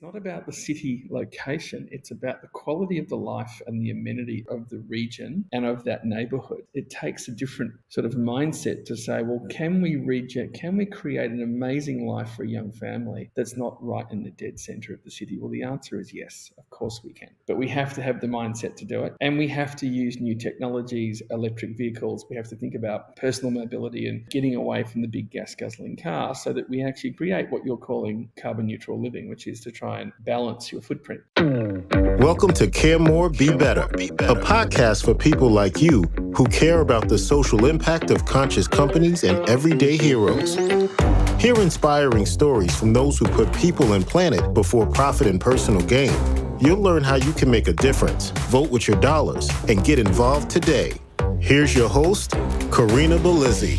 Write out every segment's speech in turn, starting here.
not about the city location. It's about the quality of the life and the amenity of the region and of that neighbourhood. It takes a different sort of mindset to say, well, can we create an amazing life for a young family that's not right in the dead centre of the city? Well, the answer is yes, of course we can. But we have to have the mindset to do it. And we have to use new technologies, electric vehicles. We have to think about personal mobility and getting away from the big gas guzzling car so that we actually create what you're calling carbon neutral living, which is to try and balance your footprint. Welcome to Care More, Be Better, a podcast for people like you who care about the social impact of conscious companies and everyday heroes. Hear inspiring stories from those who put people and planet before profit and personal gain. You'll learn how you can make a difference, vote with your dollars, and get involved today. Here's your host, Corinna Bellizzi.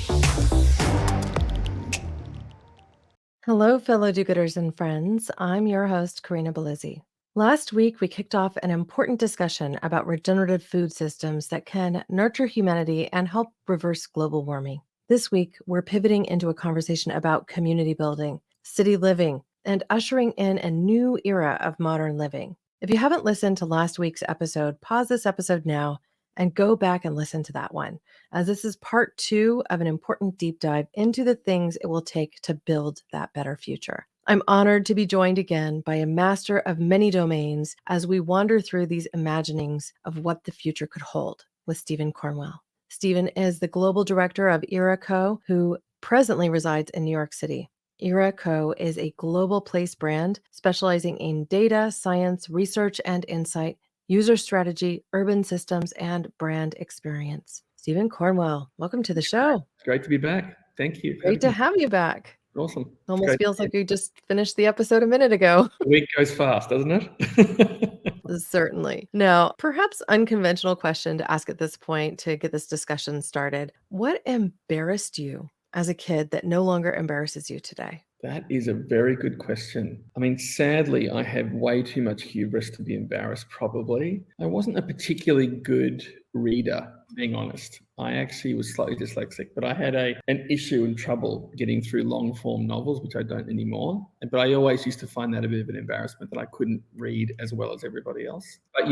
Hello, fellow do-gooders and friends. I'm your host, Corinna Bellizzi. Last week, we kicked off an important discussion about regenerative food systems that can nurture humanity and help reverse global warming. This week, we're pivoting into a conversation about community building, city living, and ushering in a new era of modern living. If you haven't listened to last week's episode, pause this episode now and go back and listen to that one, as this is part 2 of an important deep dive into the things it will take to build that better future. I'm honored to be joined again by a master of many domains as we wander through these imaginings of what the future could hold with Stephen Cornwell. Stephen is the global director of ERA-co, who presently resides in New York City. ERA-co is a global place brand specializing in data, science, research, and insight, user strategy, urban systems, and brand experience. Stephen Cornwell, welcome to the show. It's great to be back. Thank you. Great to have you back. Awesome. Almost feels like we just finished the episode a minute ago. The week goes fast, doesn't it? Certainly. Now, perhaps unconventional question to ask at this point to get this discussion started. What embarrassed you as a kid that no longer embarrasses you today? That is a very good question. I mean, sadly, I have way too much hubris to be embarrassed, probably. I wasn't a particularly good reader, being honest. I actually was slightly dyslexic, but I had an issue and trouble getting through long-form novels, which I don't anymore. But I always used to find that a bit of an embarrassment that I couldn't read as well as everybody else. But,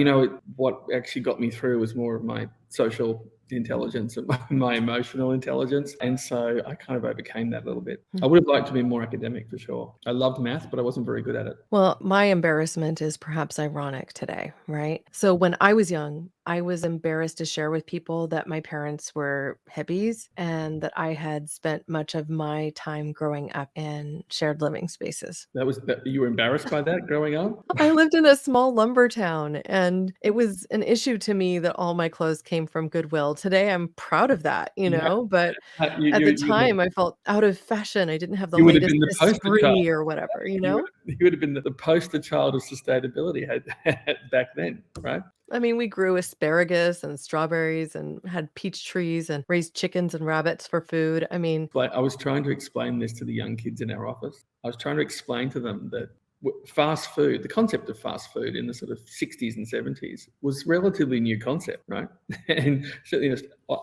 what actually got me through was more of my social intelligence and my emotional intelligence. And so I kind of overcame that a little bit. I would have liked to be more academic for sure. I loved math, but I wasn't very good at it. Well, my embarrassment is perhaps ironic today, right? So when I was young, I was embarrassed to share with people that my parents were hippies and that I had spent much of my time growing up in shared living spaces. You were embarrassed by that growing up? I lived in a small lumber town, and it was an issue to me that all my clothes came from Goodwill. Today, I'm proud of that, but at the time, I felt out of fashion. I didn't have the latest Esprit or whatever, You would have been the poster child of sustainability back then, right? I mean, we grew asparagus and strawberries and had peach trees and raised chickens and rabbits for food. I mean, I was trying to explain this to the young kids in our office. I was trying to explain to them that fast food, the concept of fast food in the sort of 60s and 70s was relatively new concept, right? And certainly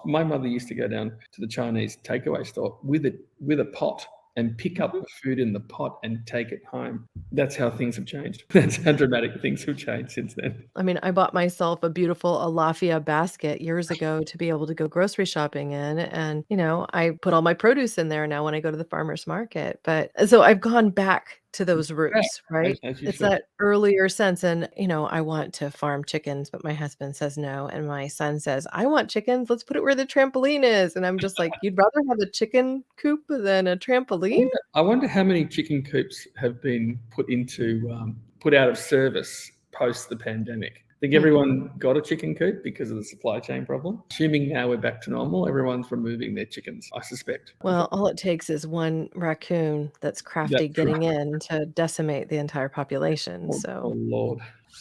my mother used to go down to the Chinese takeaway store with a pot and pick up the food in the pot and take it home. That's how things have changed. That's how dramatic things have changed since then. I mean, I bought myself a beautiful Alafia basket years ago to be able to go grocery shopping in. And, I put all my produce in there now when I go to the farmer's market. But so I've gone back to those roots, right? It's that earlier sense. And, I want to farm chickens, but my husband says no. And my son says, I want chickens. Let's put it where the trampoline is. And I'm just like, you'd rather have a chicken coop than a trampoline? I wonder how many chicken coops have been put out of service post the pandemic. I think everyone got a chicken coop because of the supply chain problem. Assuming now we're back to normal, everyone's removing their chickens, I suspect. Well, all it takes is one raccoon that's crafty getting in to decimate the entire population. Oh Lord.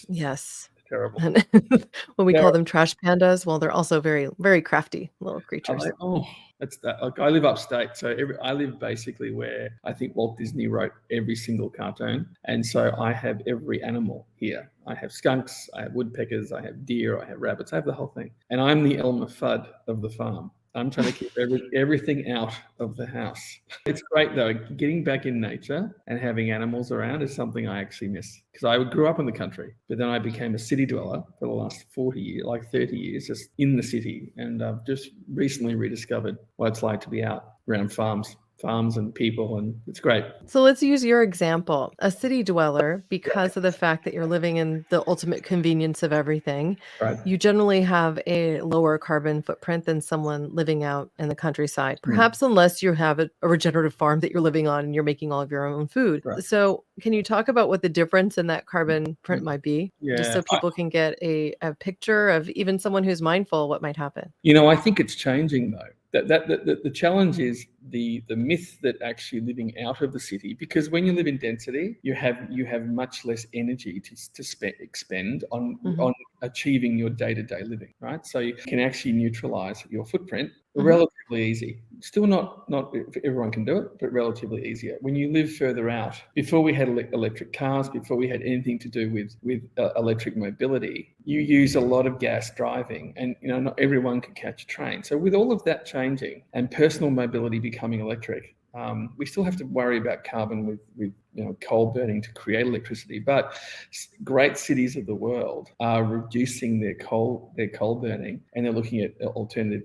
Yes. Terrible. And when we call them trash pandas, well, they're also very, very crafty little creatures. That's that. Like, I live upstate, so I live basically where I think Walt Disney wrote every single cartoon, and so I have every animal here. I have skunks, I have woodpeckers, I have deer, I have rabbits, I have the whole thing, and I'm the Elmer Fudd of the farm. I'm trying to keep everything out of the house. It's great though. Getting back in nature and having animals around is something I actually miss, because I grew up in the country, but then I became a city dweller for the last 40 years, like 30 years, just in the city. And I've just recently rediscovered what it's like to be out around farms and people, and it's great. So let's use your example, a city dweller, because of the fact that you're living in the ultimate convenience of everything. Right. You generally have a lower carbon footprint than someone living out in the countryside, perhaps unless you have a regenerative farm that you're living on and you're making all of your own food. Right. So can you talk about what the difference in that carbon print might be? Just so people can get a picture of even someone who's mindful what might happen. I think it's changing though. The challenge is the myth that actually living out of the city, because when you live in density, you have much less energy to expend on achieving your day-to-day living, right? So you can actually neutralize your footprint relatively easy. Still not everyone can do it, but relatively easier. When you live further out, before we had electric cars, before we had anything to do with electric mobility, you use a lot of gas driving, and not everyone could catch a train. So with all of that changing and personal mobility becoming electric, we still have to worry about carbon with coal burning to create electricity. But great cities of the world are reducing their coal burning, and they're looking at alternative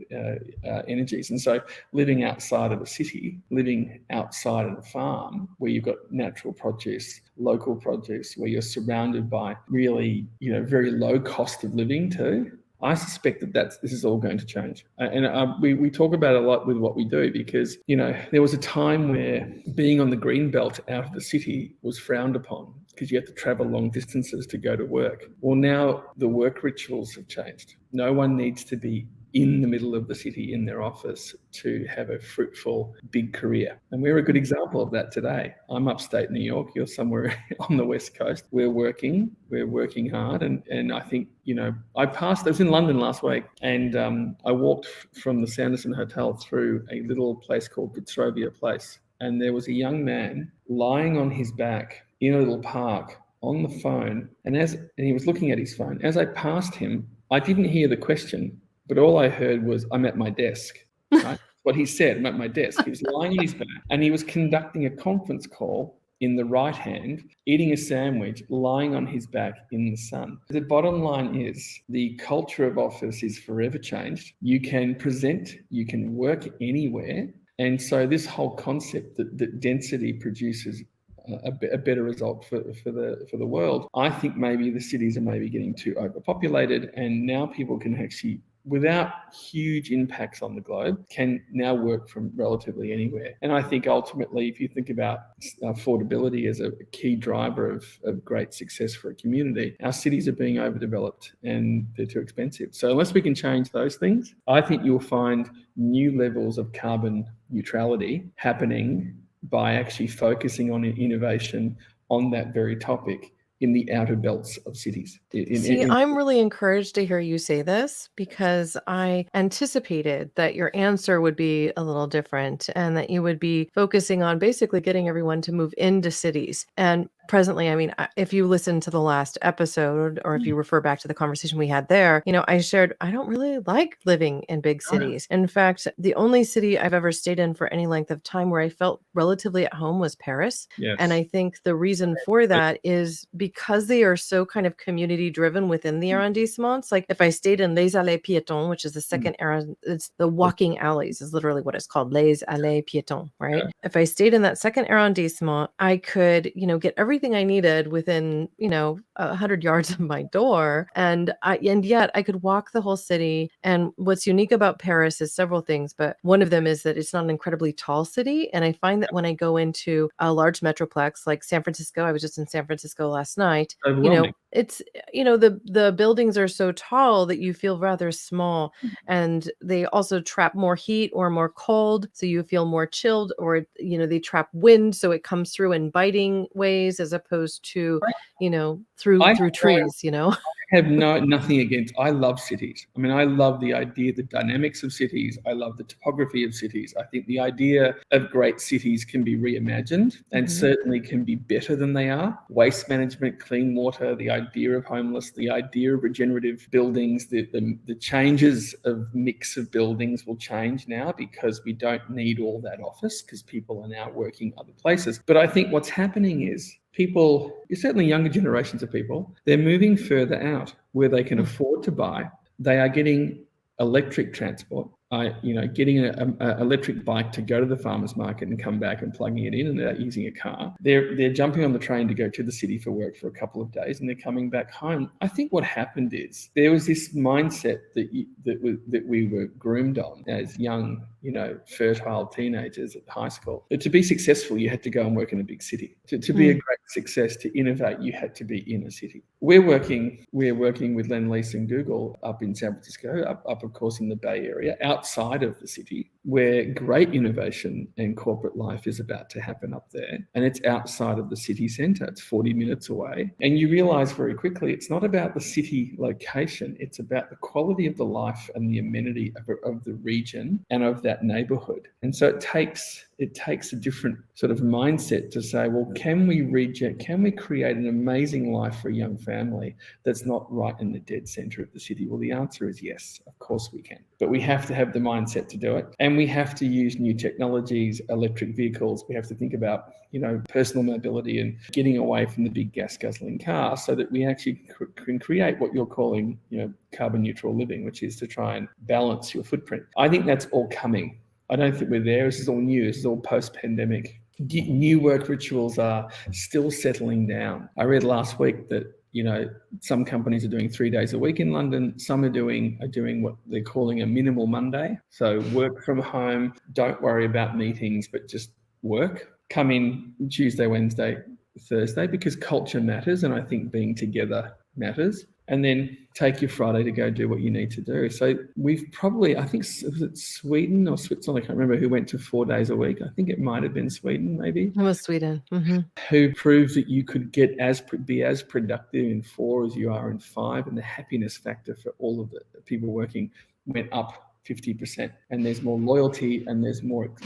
energies. And so living outside of a city, living outside of a farm where you've got natural produce, local produce, where you're surrounded by really very low cost of living too, I suspect that this is all going to change. And we talk about it a lot with what we do, because, there was a time where being on the green belt out of the city was frowned upon because you have to travel long distances to go to work. Well, now the work rituals have changed. No one needs to be in the middle of the city in their office to have a fruitful big career. And we're a good example of that today. I'm upstate New York, you're somewhere on the West Coast. We're working hard. And I think, I was in London last week, and I walked from the Sanderson Hotel through a little place called Fitzrovia Place. And there was a young man lying on his back in a little park on the phone. And he was looking at his phone. As I passed him, I didn't hear the question, but all I heard was, "I'm at my desk." Right? What he said, "I'm at my desk." He was lying on his back, and he was conducting a conference call in the right hand, eating a sandwich, lying on his back in the sun. The bottom line is the culture of office is forever changed. You can present, you can work anywhere. And so this whole concept that density produces a better result for the world, I think maybe the cities are maybe getting too overpopulated, and now people can actually, without huge impacts on the globe, can now work from relatively anywhere. And I think ultimately, if you think about affordability as a key driver of great success for a community, our cities are being overdeveloped and they're too expensive. So unless we can change those things, I think you'll find new levels of carbon neutrality happening by actually focusing on innovation on that very topic in the outer belts of cities. I'm really encouraged to hear you say this, because I anticipated that your answer would be a little different and that you would be focusing on basically getting everyone to move into cities. And presently, if you listen to the last episode, or if you refer back to the conversation we had there, I shared, I don't really like living in big cities. In fact, the only city I've ever stayed in for any length of time where I felt relatively at home was Paris. Yes. And I think the reason for that is because they are so kind of community driven within the arrondissements. Like if I stayed in Les Allées Piétons, which is the second it's the walking alleys is literally what it's called, Les Allées Piétons, right? Yeah. If I stayed in that second arrondissement, I could, get everything I needed within, 100 yards of my door. And yet I could walk the whole city. And what's unique about Paris is several things, but one of them is that it's not an incredibly tall city. And I find that when I go into a large metroplex like San Francisco, I was just in San Francisco last night, it's, the buildings are so tall that you feel rather small, and they also trap more heat or more cold. So you feel more chilled, or, they trap wind. So it comes through in biting ways as opposed to, through trees, I have nothing against. I love cities. I mean, I love the idea, the dynamics of cities. I love the topography of cities. I think the idea of great cities can be reimagined and certainly can be better than they are. Waste management, clean water, the idea of homeless, the idea of regenerative buildings, the changes of mix of buildings will change now because we don't need all that office because people are now working other places. But I think what's happening is people, certainly younger generations of people, they're moving further out where they can afford to buy. They are getting electric transport, getting an electric bike to go to the farmer's market and come back and plugging it in, and they're using a car. They're jumping on the train to go to the city for work for a couple of days, and they're coming back home. I think what happened is there was this mindset that we were groomed on as young, fertile teenagers at high school. That to be successful, you had to go and work in a big city. To be a great success, to innovate, you had to be in a city. We're working with Lendlease and Google up in San Francisco, up of course in the Bay Area, outside of the city, where great innovation and corporate life is about to happen up there. And it's outside of the city centre. It's 40 minutes away. And you realise very quickly, it's not about the city location. It's about the quality of the life and the amenity of the region and of that neighbourhood. And so it takes a different sort of mindset to say, well, can we create an amazing life for a young family that's not right in the dead centre of the city? Well, the answer is yes, of course we can. But we have to have the mindset to do it. And we have to use new technologies, electric vehicles. We have to think about, personal mobility and getting away from the big gas guzzling car so that we actually can create what you're calling, carbon neutral living, which is to try and balance your footprint. I think that's all coming. I don't think we're there. This is all new. This is all post-pandemic. New work rituals are still settling down. I read last week that, some companies are doing 3 days a week in London. Some are doing what they're calling a minimal Monday. So work from home, don't worry about meetings, but just work. Come in Tuesday, Wednesday, Thursday, because culture matters. And I think being together matters. And then take your Friday to go do what you need to do. So we've probably, I think, was it Sweden or Switzerland? I can't remember who went to 4 days a week. I think it might have been Sweden, maybe. It was Sweden. Who proved that you could be as productive in 4 as you are in 5, and the happiness factor for all of the people working went up 50%, and there's more loyalty and there's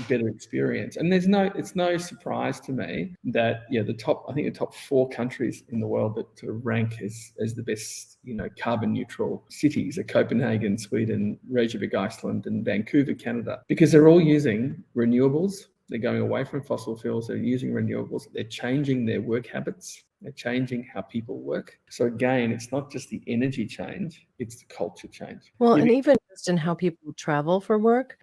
better experience. And it's no surprise to me that the top 4 countries in the world that sort of rank as the best carbon neutral cities are Copenhagen, Sweden, Reykjavik, Iceland, and Vancouver, Canada, because they're all using renewables. They're going away from fossil fuels. They're using renewables. They're changing their work habits. They're changing how people work. So again, it's not just the energy change, it's the culture change. Well, and even just in how people travel for work.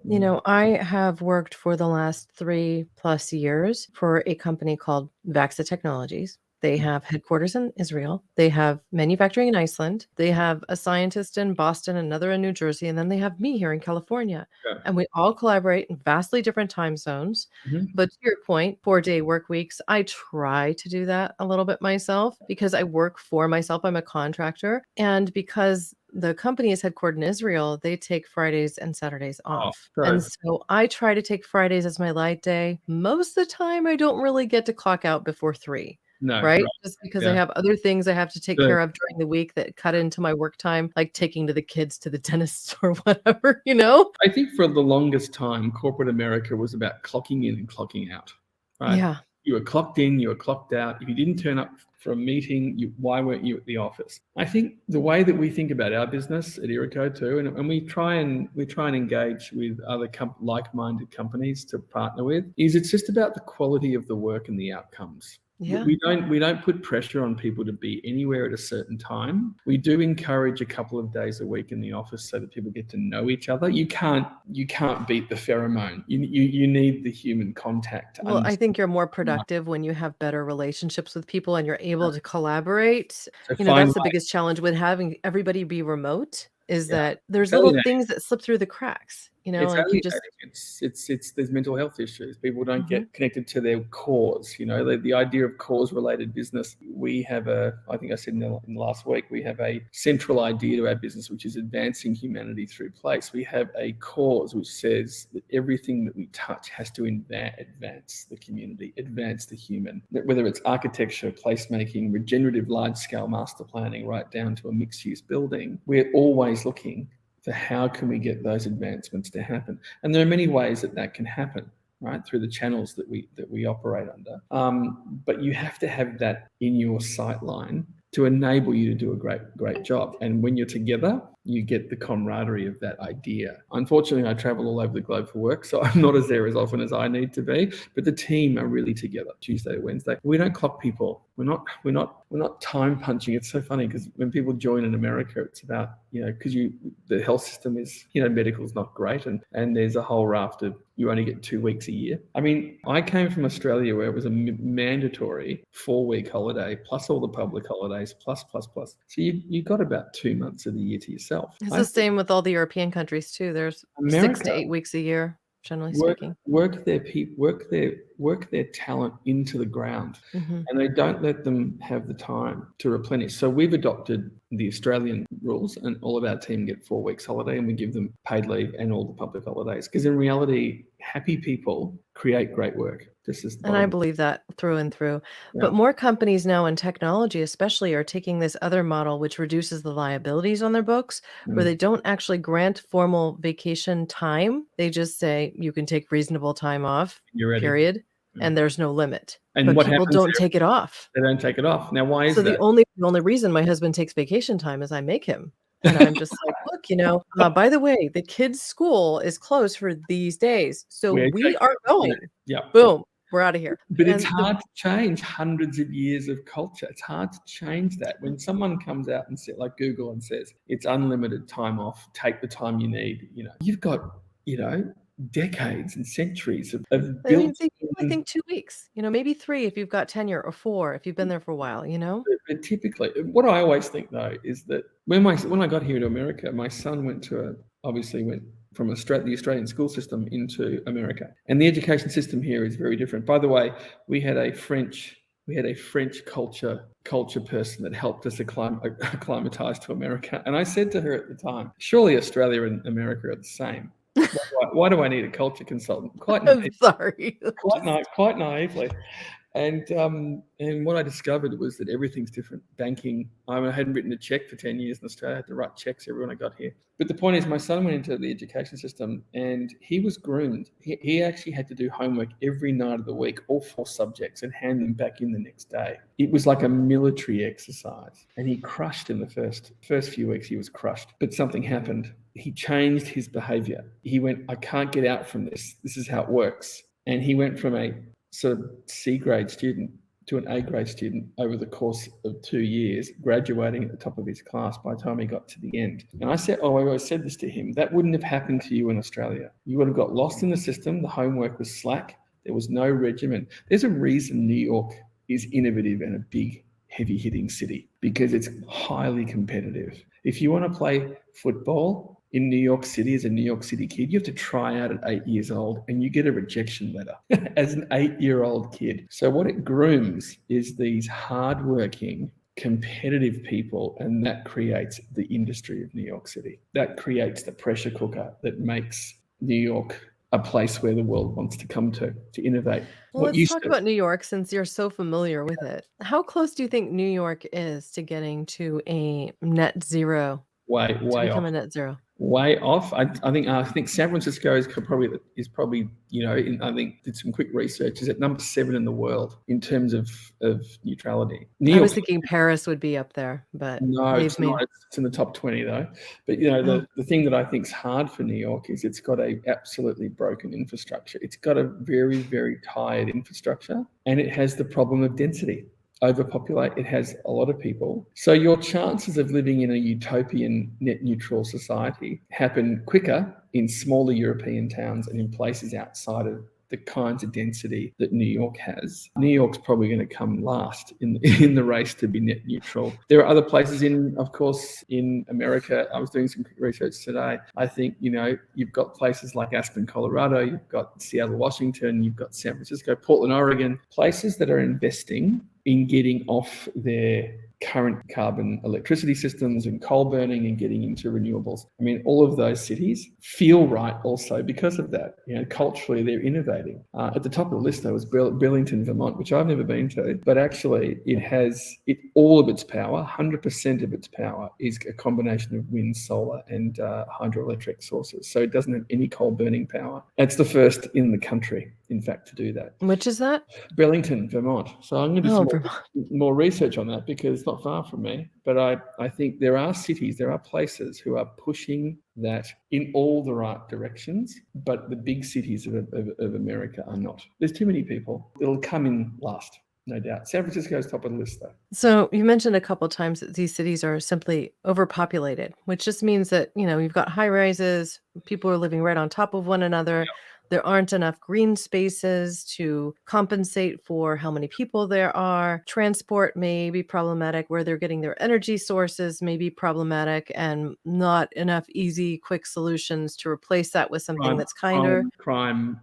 I have worked for the last 3+ years for a company called Vaxa Technologies. They have headquarters in Israel. They have manufacturing in Iceland. They have a scientist in Boston, another in New Jersey, and then they have me here in California. Yeah. And we all collaborate in vastly different time zones. But to your point, 4-day work weeks, I try to do that a little bit myself because I work for myself. I'm a contractor. And because the company is headquartered in Israel, they take Fridays and Saturdays off. Oh, and so I try to take Fridays as my light day. Most of the time, I don't really get to clock out before 3. No, right? Just because I have other things I have to take care of during the week that cut into my work time, like taking the kids to the dentist or whatever, I think for the longest time, corporate America was about clocking in and clocking out, right? Yeah. You were clocked in, you were clocked out. If you didn't turn up for a meeting, why weren't you at the office? I think the way that we think about our business at ERA-co too, and we try and engage with other like-minded companies to partner with, is it's just about the quality of the work and the outcomes. Yeah. We don't put pressure on people to be anywhere at a certain time. We do encourage a couple of days a week in the office so that people get to know each other. You can't beat the pheromone. You need the human contact. Well, I think you're more productive when you have better relationships with people and you're able to collaborate. So that's the biggest challenge with having everybody be remote is that there's little things that slip through the cracks. Like alienating. you just It's there's mental health issues. People don't Mhm. get connected to their cause. The idea of cause-related business. We have I think I said in the last week, we have a central idea to our business, which is advancing humanity through place. We have a cause which says that everything that we touch has to advance the community, advance the human. Whether it's architecture, placemaking, regenerative large-scale master planning, right down to a mixed-use building, we're always looking for how can we get those advancements to happen. And there are many ways that can happen, right, through the channels that we operate under. But you have to have that in your sight line to enable you to do a great job. And when you're together, you get the camaraderie of that idea. Unfortunately, I travel all over the globe for work, so I'm not there as often as I need to be. But the team are really together Tuesday to Wednesday. We don't clock people. We're not time punching. It's so funny because when people join in America, it's about because the health system is medical's not great, and there's a whole raft of you only get 2 weeks a year. I mean, I came from Australia where it was a mandatory 4-week holiday plus all the public holidays plus. So you got about 2 months of the year to yourself. It's the same with all the European countries too. There's 6 to 8 weeks a year, generally speaking. Work their talent into the ground, and they don't let them have the time to replenish. So we've adopted the Australian rules, and all of our team get 4 weeks holiday, and we give them paid leave and all the public holidays. Because in reality, happy people create great work. And I believe that through and through. Yeah. But more companies now in technology especially are taking this other model, which reduces the liabilities on their books, where they don't actually grant formal vacation time. They just say you can take reasonable time off, You're ready. Period. And there's no limit. And but what people happens don't there? take it off. They don't take it off. Now, why is So that? the only reason my husband takes vacation time is I make him. And I'm just like, look, by the way, the kids' school is closed for these days. So we are going. Yeah. Boom. We're out of here. But it's hard to change hundreds of years of culture. It's hard to change that. When someone comes out and says, like Google, and says it's unlimited time off, take the time you need, you've got, decades and centuries of built. I think 2 weeks, maybe 3 if you've got tenure, or 4 if you've been there for a while, But typically, what I always think though is that when I got here to America, my son went from the Australian school system into America, and the education system here is very different. By the way, we had a French culture person that helped us acclimatize to America. And I said to her at the time, surely Australia and America are the same. Why do I need a culture consultant? I'm sorry. Quite naively. And what I discovered was that everything's different. Banking, I hadn't written a check for 10 years in Australia. I had to write checks every when I got here. But the point is, my son went into the education system and he was groomed. He actually had to do homework every night of the week, all 4 subjects, and hand them back in the next day. It was like a military exercise. And he crushed in the first few weeks. He was crushed. But something happened. He changed his behavior. He went, I can't get out from this. This is how it works. And he went from a sort of C grade student to an A grade student over the course of 2 years, graduating at the top of his class by the time he got to the end. And I always said this to him, that wouldn't have happened to you in Australia. You would have got lost in the system. The homework was slack. There was no regimen. There's a reason New York is innovative and a big, heavy-hitting city, because it's highly competitive. If you want to play football in New York City as a New York City kid, you have to try out at 8 years old, and you get a rejection letter as an 8-year-old kid. So what it grooms is these hardworking, competitive people, and that creates the industry of New York City. That creates the pressure cooker that makes New York a place where the world wants to come to innovate. Well, let's talk about New York, since you're so familiar with it. How close do you think New York is to getting to a net zero? Way become off. a net zero. Way off. I think San Francisco is probably I think did some quick research, is at number 7 in the world in terms of neutrality. I was thinking Paris would be up there, but no, it's not. It's in the top 20 though. But the thing that I think is hard for New York is it's got a absolutely broken infrastructure. It's got a very, very tired infrastructure, and it has the problem of density. Overpopulate, it has a lot of people. So your chances of living in a utopian net neutral society happen quicker in smaller European towns and in places outside of the kinds of density that New York has, New York's probably going to come last in the race to be net neutral. There are other places of course, in America. I was doing some research today. I think, you've got places like Aspen, Colorado, you've got Seattle, Washington, you've got San Francisco, Portland, Oregon, places that are investing in getting off their current carbon electricity systems and coal burning and getting into renewables. I mean, all of those cities feel right also because of that. Culturally, they're innovating. At the top of the list, though, was Burlington, Vermont, which I've never been to, but actually all of its power, 100% of its power is a combination of wind, solar, and hydroelectric sources. So it doesn't have any coal burning power. It's the first in the country, in fact, to do that. Which is that? Burlington, Vermont. So I'm going to do some Vermont. more research on that because it's not far from me. But I think there are cities, there are places who are pushing that in all the right directions, but the big cities of America are not. There's too many people. It'll come in last, no doubt. San Francisco's top of the list, though. So you mentioned a couple of times that these cities are simply overpopulated, which just means that, you've got high rises, people are living right on top of one another. Yep. There aren't enough green spaces to compensate for how many people there are. Transport may be problematic. Where they're getting their energy sources may be problematic, and not enough easy, quick solutions to replace that with something that's kinder. Crime,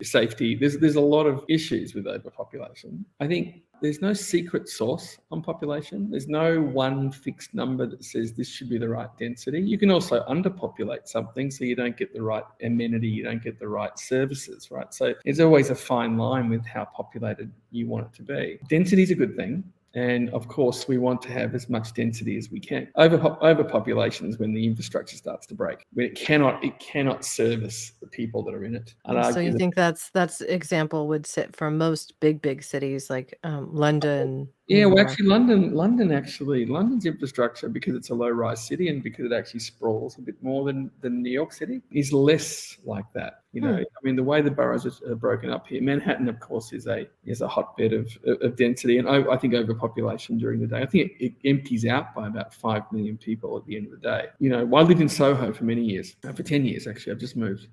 safety. There's a lot of issues with overpopulation. I think there's no secret source on population. There's no one fixed number that says this should be the right density. You can also underpopulate something so you don't get the right amenity, you don't get the right services, right? So there's always a fine line with how populated you want it to be. Density is a good thing. And of course, we want to have as much density as we can. Overpopulation is when the infrastructure starts to break, when it cannot service the people that are in it. And so you think that's example would sit for most big cities like London? Yeah, well, actually, London's infrastructure, because it's a low-rise city and because it actually sprawls a bit more than New York City, is less like that. I mean, the way the boroughs are broken up here, Manhattan, of course, is a hotbed of density, and I think overpopulation during the day. I think it empties out by about 5 million people at the end of the day. I lived in Soho for many years, for 10 years actually. I've just moved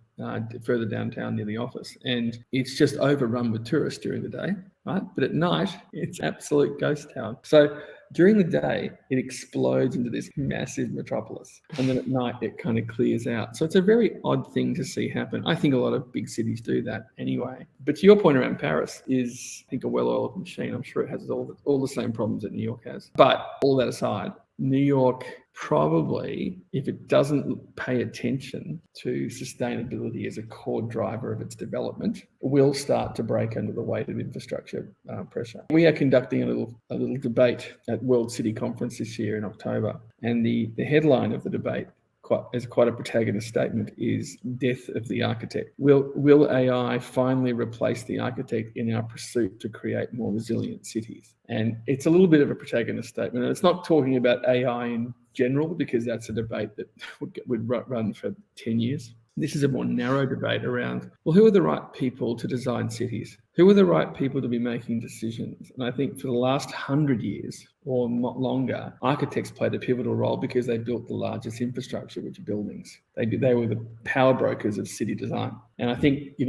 further downtown near the office, and it's just overrun with tourists during the day. Right? But at night, it's absolute ghost town. So during the day, it explodes into this massive metropolis. And then at night, it kind of clears out. So it's a very odd thing to see happen. I think a lot of big cities do that anyway. But to your point around Paris is, I think, a well-oiled machine. I'm sure it has all the same problems that New York has. But all that aside, New York probably, if it doesn't pay attention to sustainability as a core driver of its development, will start to break under the weight of infrastructure pressure. We are conducting a little debate at World City Conference this year in October, and the headline of the debate, quite a protagonist statement, is death of the architect. Will AI finally replace the architect in our pursuit to create more resilient cities? And it's a little bit of a protagonist statement. And it's not talking about AI in general, because that's a debate that would run for 10 years. This is a more narrow debate around, well, who are the right people to design cities? Who are the right people to be making decisions? And I think for the last 100 years or longer, architects played a pivotal role because they built the largest infrastructure, which are buildings. They were the power brokers of city design. And I think,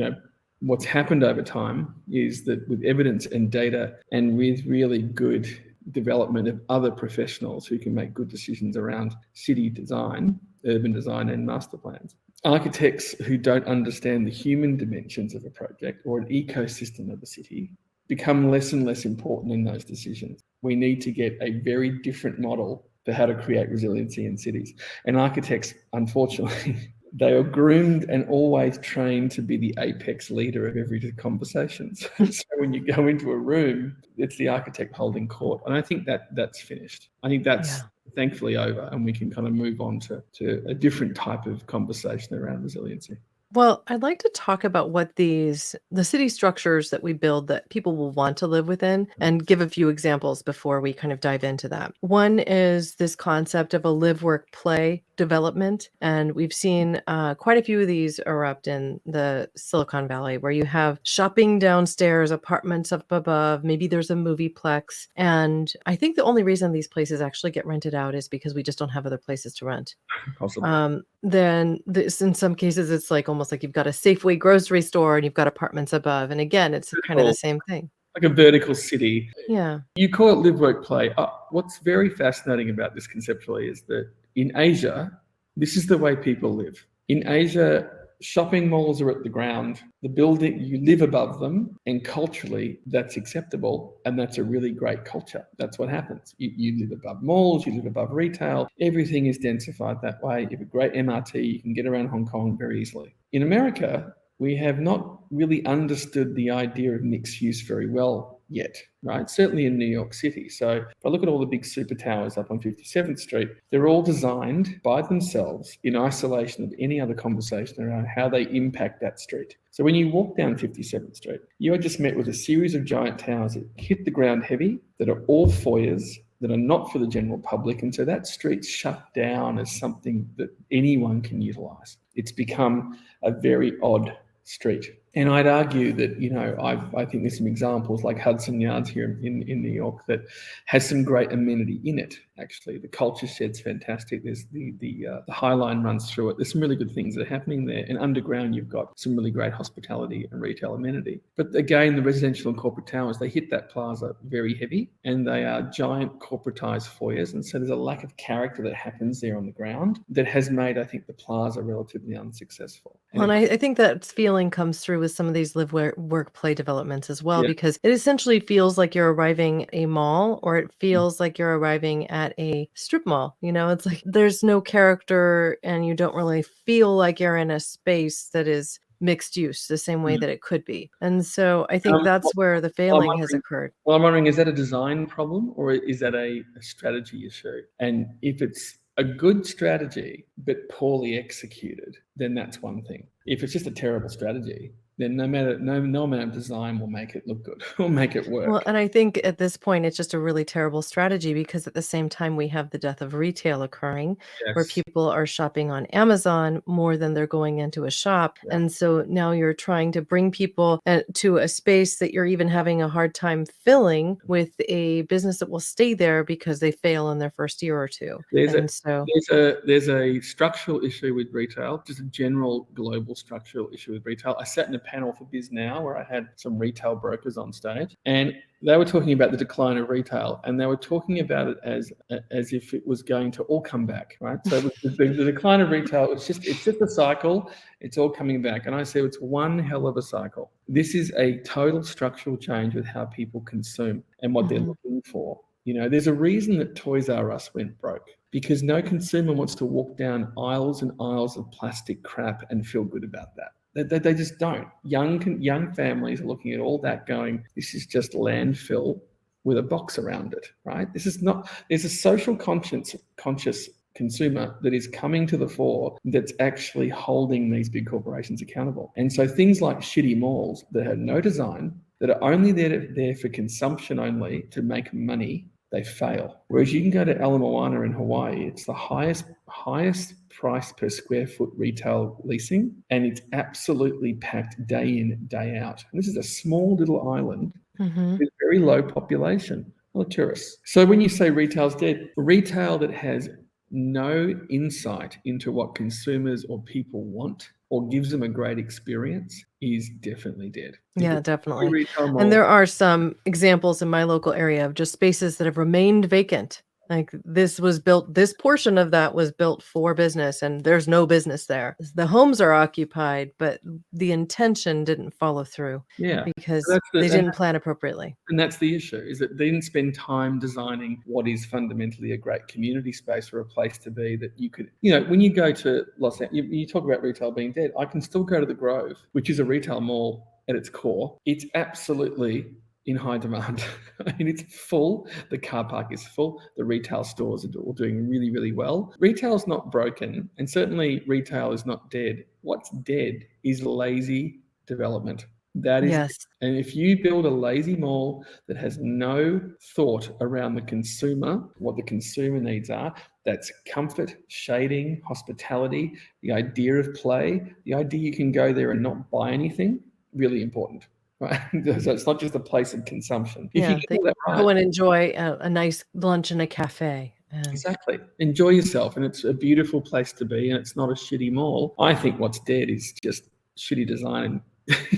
what's happened over time is that with evidence and data and with really good development of other professionals who can make good decisions around city design, urban design, and master plans, architects who don't understand the human dimensions of a project or an ecosystem of a city become less and less important in those decisions. We need to get a very different model for how to create resiliency in cities. And architects, unfortunately, they are groomed and always trained to be the apex leader of every conversation. So when you go into a room, it's the architect holding court. And I think that's finished. I think that's thankfully over, and we can kind of move on to a different type of conversation around resiliency. Well, I'd like to talk about what the city structures that we build that people will want to live within, and give a few examples before we kind of dive into that. One is this concept of a live, work, play development. And we've seen quite a few of these erupt in the Silicon Valley, where you have shopping downstairs, apartments up above, maybe there's a movieplex. And I think the only reason these places actually get rented out is because we just don't have other places to rent. Possibly. Then in some cases, it's like almost almost like you've got a Safeway grocery store and you've got apartments above. And again, it's kind of the same thing. Like a vertical city. Yeah. You call it live, work, play. What's very fascinating about this conceptually is that in Asia, this is the way people live. In Asia, shopping malls are at the ground. The building, you live above them, and culturally, that's acceptable, and that's a really great culture. That's what happens. You live above malls, you live above retail. Everything is densified that way. You have a great MRT. You can get around Hong Kong very easily. In America, we have not really understood the idea of mixed use very well yet, right? Certainly in New York City. So if I look at all the big super towers up on 57th Street, they're all designed by themselves in isolation of any other conversation around how they impact that street. So when you walk down 57th Street, you are just met with a series of giant towers that hit the ground heavy, that are all foyers, that are not for the general public. And so that street's shut down as something that anyone can utilise. It's become a very odd street. And I'd argue that, I think there's some examples like Hudson Yards here in New York that has some great amenity in it, actually. The culture shed's fantastic. There's the High Line runs through it. There's some really good things that are happening there. And underground, you've got some really great hospitality and retail amenity. But again, the residential and corporate towers, they hit that plaza very heavy, and they are giant corporatized foyers. And so there's a lack of character that happens there on the ground that has made, I think, the plaza relatively unsuccessful. Well, and I think that feeling comes through with some of these live, work, play developments as well, because it essentially feels like you're arriving at a mall, or it feels like you're arriving at a strip mall. It's like there's no character, and you don't really feel like you're in a space that is mixed use the same way that it could be. And so I think that's where the failing has occurred. Well, I'm wondering, is that a design problem, or is that a strategy issue? And if it's a good strategy but poorly executed, then that's one thing. If it's just a terrible strategy, then no amount of design will make it look good or make it work. Well, and I think at this point, it's just a really terrible strategy, because at the same time, we have the death of retail occurring, where people are shopping on Amazon more than they're going into a shop. Yeah. And so now you're trying to bring people to a space that you're even having a hard time filling with a business that will stay there because they fail in their first year or two. There's a structural issue with retail, just a general global structural issue with retail. I sat in a panel for Biz Now where I had some retail brokers on stage, and they were talking about the decline of retail, and they were talking about it as if it was going to all come back, right? So the decline of retail, it's just a cycle. It's all coming back. And I say it's one hell of a cycle. This is a total structural change with how people consume and what they're looking for. There's a reason that Toys R Us went broke, because no consumer wants to walk down aisles and aisles of plastic crap and feel good about that. They just don't. Young families are looking at all that going, this is just landfill with a box around it, right? This is not, there's a social conscious consumer that is coming to the fore that's actually holding these big corporations accountable. And so things like shitty malls that have no design, that are only there for consumption only, to make money, they fail. Whereas you can go to Ala Moana in Hawaii, it's the highest price per square foot retail leasing, and it's absolutely packed day in, day out. And this is a small little island with very low population, a lot of tourists. So when you say retail's dead, retail that has no insight into what consumers or people want or gives them a great experience is definitely dead. Yeah, definitely. And there are some examples in my local area of just spaces that have remained vacant. Like this portion of that was built for business, and there's no business there. The homes are occupied, but the intention didn't follow through. Yeah, because they didn't plan appropriately. And that's the issue, is that they didn't spend time designing what is fundamentally a great community space or a place to be that you could, when you go to Los Angeles, you talk about retail being dead. I can still go to the Grove, which is a retail mall at its core. It's absolutely in high demand. I mean, it's full. The car park is full. The retail stores are all doing really, really well. Retail's not broken, and certainly retail is not dead. What's dead is lazy development. That is, yes. And if you build a lazy mall that has no thought around the consumer, what the consumer needs are, that's comfort, shading, hospitality, the idea of play, the idea you can go there and not buy anything, really important. Right. So it's not just a place of consumption. If you get that right, go and enjoy a nice lunch in a cafe. Exactly. Enjoy yourself, and it's a beautiful place to be, and it's not a shitty mall. I think what's dead is just shitty design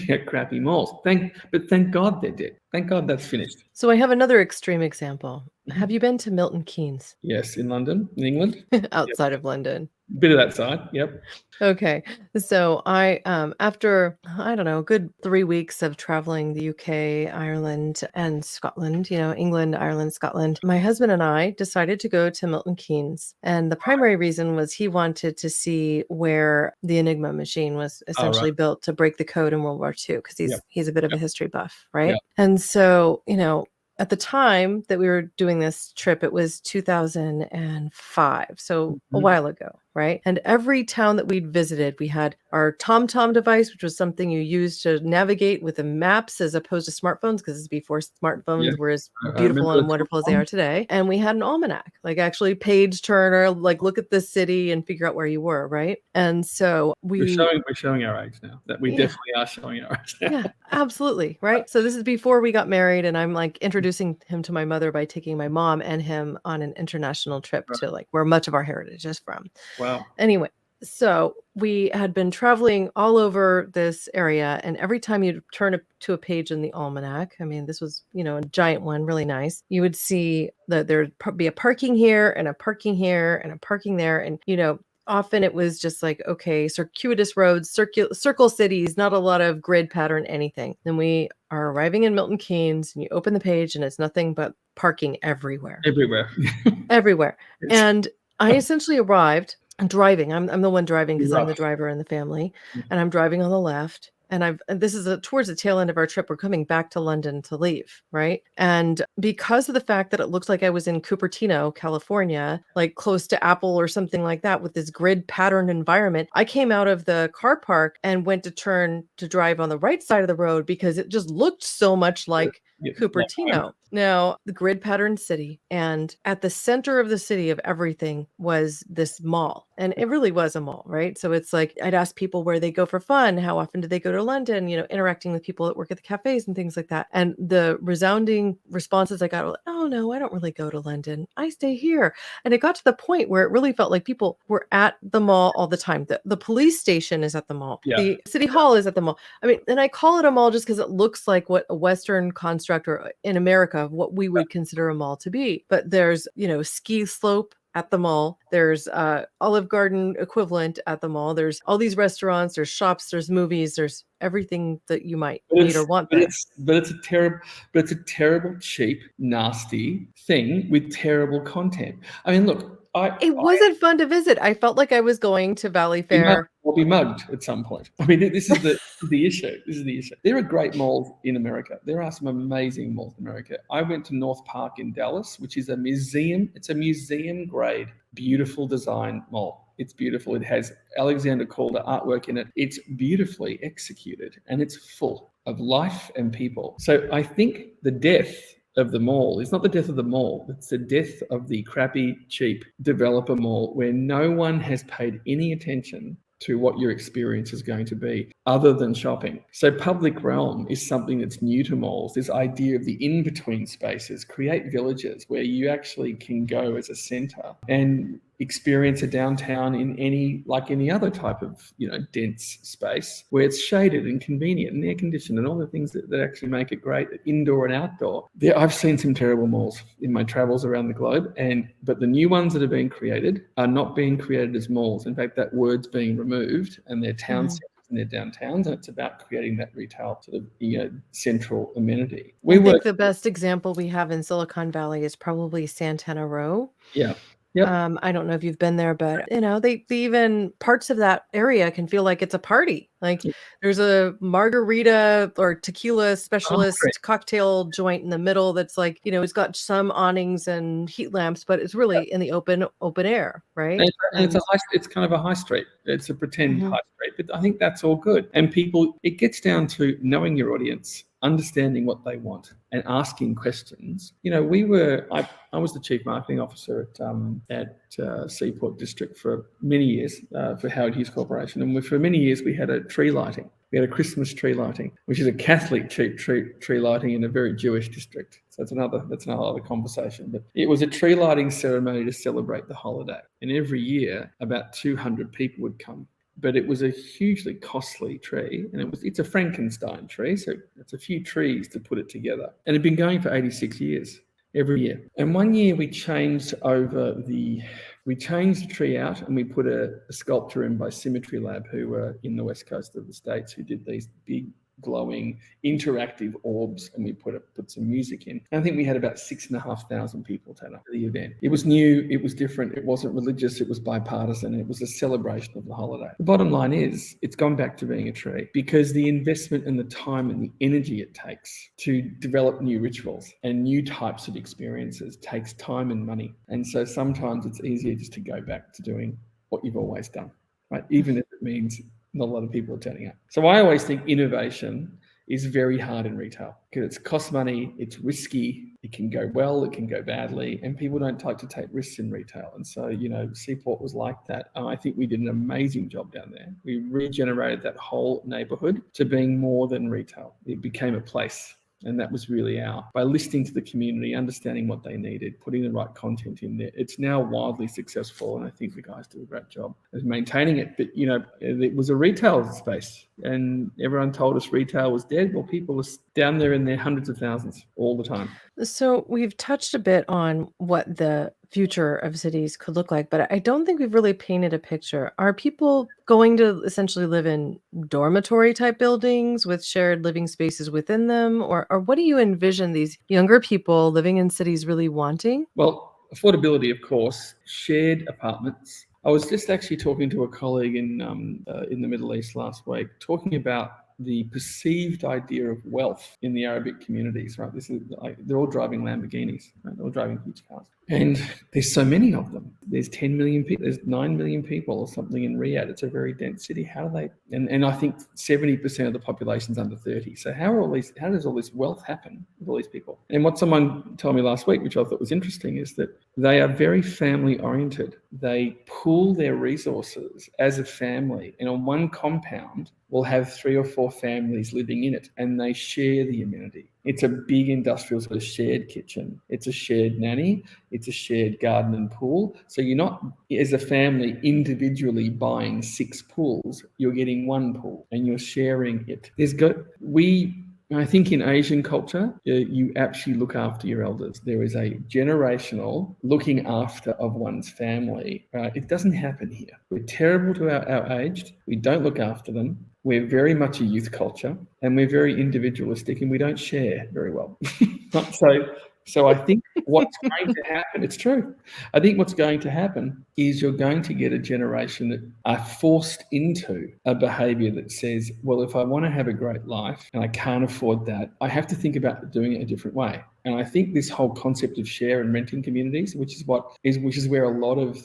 and crappy malls. But thank God they're dead. Thank God that's finished. So I have another extreme example. Have you been to Milton Keynes? Yes, in London, in England. Outside of London. Bit of that side, yep. Okay. So I, after, I don't know, a good 3 weeks of traveling the UK, Ireland, and Scotland, England, Ireland, Scotland, my husband and I decided to go to Milton Keynes. And the primary reason was he wanted to see where the Enigma machine was essentially built to break the code in World War II, because he's a bit of a history buff, right? Yep. And so, at the time that we were doing this trip, it was 2005, so a while ago, right? And every town that we'd visited, we had our TomTom device, which was something you used to navigate with the maps as opposed to smartphones, because this is before smartphones were as beautiful and wonderful as they are today. And we had an almanac, like actually page turner, like look at the city and figure out where you were, right? And so we're showing our age now. That we definitely are showing our age now. Yeah, absolutely, right? So this is before we got married, and I'm like introducing him to my mother by taking my mom and him on an international trip to like where much of our heritage is from. Wow. Anyway, so we had been traveling all over this area, and every time you turn to a page in the almanac, I mean, this was, a giant one, really nice, you would see that there'd be a parking here and a parking here and a parking there. And, often it was just like, okay, circuitous roads, circle cities, not a lot of grid pattern, anything. Then we are arriving in Milton Keynes, and you open the page and it's nothing but parking everywhere. Everywhere. And I essentially arrived driving. I'm the one driving because I'm the driver in the family, and I'm driving on the left. And this is towards the tail end of our trip. We're coming back to London to leave, right? And because of the fact that it looked like I was in Cupertino, California, like close to Apple or something like that, with this grid pattern environment, I came out of the car park and went to turn to drive on the right side of the road because it just looked so much like Cupertino. Now, the grid pattern city, and at the center of the city of everything was this mall. And it really was a mall, right? So it's like, I'd ask people where they go for fun, how often do they go to London, interacting with people that work at the cafes and things like that. And the resounding responses I got were like, oh no, I don't really go to London. I stay here. And it got to the point where it really felt like people were at the mall all the time. The police station is at the mall. Yeah. The city hall is at the mall. I mean, and I call it a mall just because it looks like what a Western construct, or in America, of what we would consider a mall to be. But there's, ski slope at the mall. There's Olive Garden equivalent at the mall. There's all these restaurants, there's shops, there's movies, there's everything that you might need or want there. But it's a terrible, cheap, nasty thing with terrible content. I mean, look, it wasn't fun to visit. I felt like I was going to Valley Fair. Or be mugged at some point. I mean, this is the issue. This is the issue. There are great malls in America. There are some amazing malls in America. I went to North Park in Dallas, which is a museum. It's a museum grade, beautiful design mall. It's beautiful. It has Alexander Calder artwork in it. It's beautifully executed, and it's full of life and people. So I think the death of the mall is not the death of the mall. It's the death of the crappy, cheap developer mall, where no one has paid any attention to what your experience is going to be other than shopping. So public realm is something that's new to malls. This idea of the in-between spaces, create villages where you actually can go as a center and experience a downtown in any other type of, dense space where it's shaded and convenient and air conditioned and all the things that actually make it great, indoor and outdoor. I've seen some terrible malls in my travels around the globe, but the new ones that are being created are not being created as malls. In fact, that word's being removed, and they're town centers and they're downtowns, and it's about creating that retail sort of central amenity. I think the best example we have in Silicon Valley is probably Santana Row. Yeah. Yep. I don't know if you've been there, but they even parts of that area can feel like it's a party. Like there's a margarita or tequila specialist cocktail joint in the middle that's like, it's got some awnings and heat lamps, but it's really in the open air, right? And it's kind of a high street. It's a pretend high street, but I think that's all good. And it gets down to knowing your audience, understanding what they want, and asking questions. I was the chief marketing officer at Seaport District for many years for Howard Hughes Corporation, and for many years we had a tree lighting. We had a Christmas tree lighting, which is a Catholic cheap tree lighting in a very Jewish district. So that's another conversation. But it was a tree lighting ceremony to celebrate the holiday, and every year about 200 people would come. but it was a hugely costly tree, and it's a Frankenstein tree, so it's a few trees to put it together. And it had been going for 86 years, every year. And one year we changed the tree out, and we put a sculptor in by Symmetry Lab, who were in the west coast of the States, who did these big glowing interactive orbs, and we put some music in. And I think we had about 6,500 people turn up to the event. It was new, it was different, it wasn't religious, it was bipartisan, it was a celebration of the holiday. The bottom line is, it's gone back to being a tree, because the investment and the time and the energy it takes to develop new rituals and new types of experiences takes time and money. And so sometimes it's easier just to go back to doing what you've always done, right? Even if it means not a lot of people are turning up. So I always think innovation is very hard in retail, because it costs money, it's risky, it can go well, it can go badly, and people don't like to take risks in retail. And so, Seaport was like that. I think we did an amazing job down there. We regenerated that whole neighborhood to being more than retail. It became a place. And that was really by listening to the community, understanding what they needed, putting the right content in there. It's now wildly successful, and I think the guys do a great job of maintaining it. But, it was a retail space, and everyone told us retail was dead. Well, people are down there in their hundreds of thousands all the time. So we've touched a bit on what the future of cities could look like, but I don't think we've really painted a picture. Are people going to essentially live in dormitory type buildings with shared living spaces within them? Or what do you envision these younger people living in cities really wanting? Well, affordability, of course, shared apartments. I was just actually talking to a colleague in the Middle East last week, talking about the perceived idea of wealth in the Arabic communities, right? They're all driving Lamborghinis, right? They're all driving huge cars. And there's so many of them. There's 10 million people, there's 9 million people or something in Riyadh. It's a very dense city. How do they, and I think 70% of the population's under 30. So how does all this wealth happen with all these people? And what someone told me last week, which I thought was interesting, is that they are very family oriented. They pool their resources as a family, and on one compound will have 3 or 4 families living in it, and they share the amenity. It's a big industrial sort of shared kitchen. It's a shared nanny. It's a shared garden and pool. So you're not, as a family, individually buying 6 pools. You're getting 1 pool and you're sharing it. I think in Asian culture, you actually look after your elders. There is a generational looking after of one's family. It doesn't happen here. We're terrible to our aged. We don't look after them. We're very much a youth culture, and we're very individualistic, and we don't share very well. So I think what's going to happen, it's true. I think what's going to happen is you're going to get a generation that are forced into a behavior that says, well, if I want to have a great life and I can't afford that, I have to think about doing it a different way. And I think this whole concept of share and renting communities, which is where a lot of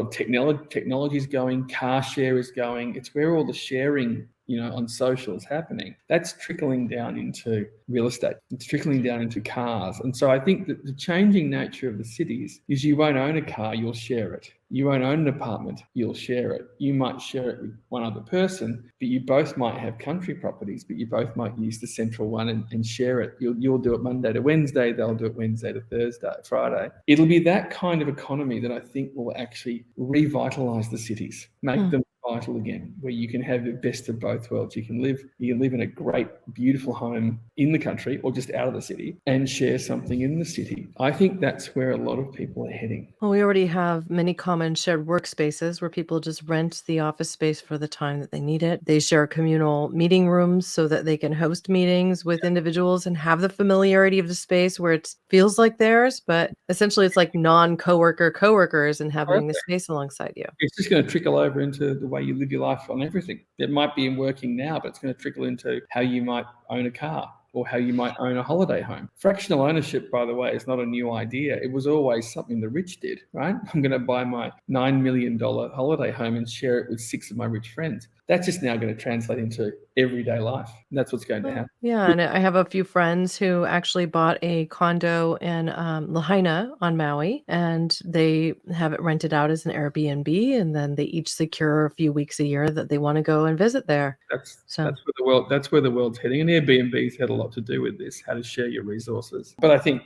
technology is going, car share is going. It's where all the sharing, on social is happening. That's trickling down into real estate. It's trickling down into cars. And so I think that the changing nature of the cities is you won't own a car, you'll share it. You won't own an apartment, you'll share it. You might share it with one other person, but you both might have country properties, but you both might use the central one and share it. You'll do it Monday to Wednesday, they'll do it Wednesday to Thursday, Friday. It'll be that kind of economy that I think will actually revitalise the cities, make them vital again, where you can have the best of both worlds. You can live in a great, beautiful home in the country or just out of the city and share something in the city. I think that's where a lot of people are heading. Well, we already have many common shared workspaces where people just rent the office space for the time that they need it. They share communal meeting rooms so that they can host meetings with individuals and have the familiarity of the space where it feels like theirs, but essentially it's like coworkers inhabiting the space alongside you. It's just going to trickle over into the way you live your life on everything. It might be in working now, but it's going to trickle into how you might own a car or how you might own a holiday home. Fractional ownership, by the way, is not a new idea. It was always something the rich did, right? I'm going to buy my $9 million holiday home and share it with 6 of my rich friends. That's just now going to translate into everyday life. And that's what's going to happen. Yeah, and I have a few friends who actually bought a condo in Lahaina on Maui, and they have it rented out as an Airbnb, and then they each secure a few weeks a year that they want to go and visit there. That's where the world's heading. And Airbnb's had a lot to do with this, how to share your resources. But I think,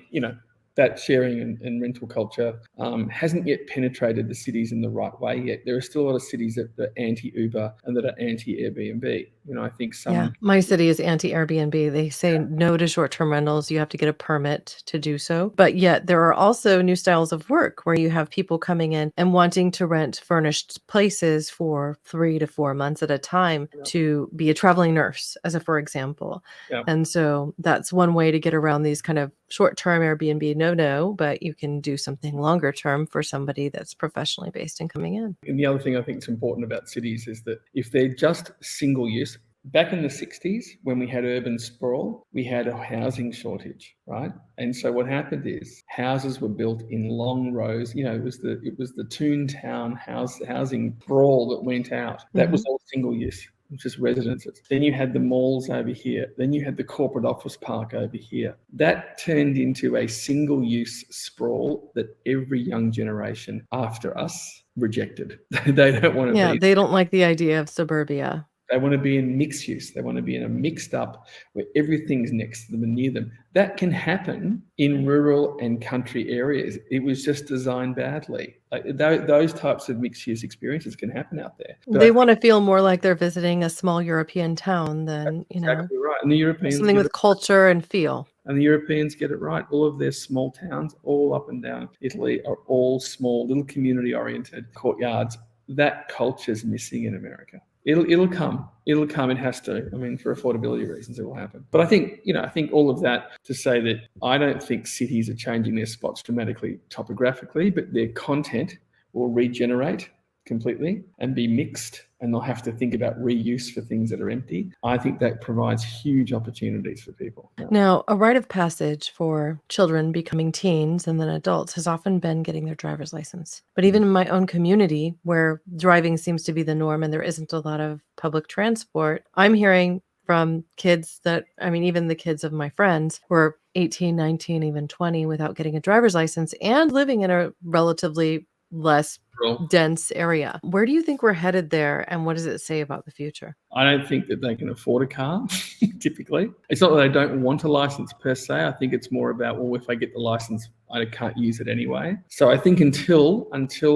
that sharing and rental culture hasn't yet penetrated the cities in the right way yet. There are still a lot of cities that are anti-Uber and that are anti-Airbnb. I think some... Yeah, my city is anti-Airbnb. They say no to short-term rentals. You have to get a permit to do so. But yet there are also new styles of work where you have people coming in and wanting to rent furnished places for 3 to 4 months at a time to be a traveling nurse, as a for example. Yeah. And so that's one way to get around these kind of short-term Airbnb no, but you can do something longer term for somebody that's professionally based and coming in. And the other thing I think is important about cities is that if they're just single use, back in the 60s, when we had urban sprawl, we had a housing shortage, right? And so what happened is houses were built in long rows. It was the Toontown housing sprawl that went out. That was all single use, just residences. Then you had the malls over here. Then you had the corporate office park over here. That turned into a single-use sprawl that every young generation after us rejected. They don't want to be. Yeah, they don't like the idea of suburbia. They want to be in mixed use. They want to be in a mixed up where everything's next to them and near them. That can happen in rural and country areas. It was just designed badly. Like those types of mixed use experiences can happen out there. But they want to feel more like they're visiting a small European town than, exactly right. And the Europeans something with culture and feel. And the Europeans get it right. All of their small towns, all up and down Italy, are all small, little community-oriented courtyards. That culture's missing in America. It'll come. It has to. I mean, for affordability reasons, it will happen. But I think all of that to say that I don't think cities are changing their spots dramatically topographically, but their content will regenerate completely and be mixed, and they'll have to think about reuse for things that are empty. I think that provides huge opportunities for people. Now, a rite of passage for children becoming teens and then adults has often been getting their driver's license. But even in my own community, where driving seems to be the norm and there isn't a lot of public transport, I'm hearing from kids even the kids of my friends who are 18, 19, even 20 without getting a driver's license and living in a relatively less dense area. Where do you think we're headed there, and what does it say about the future? I don't think that they can afford a car, typically. It's not that they don't want a license per se. I think it's more about, well, if I get the license, I can't use it anyway. So I think until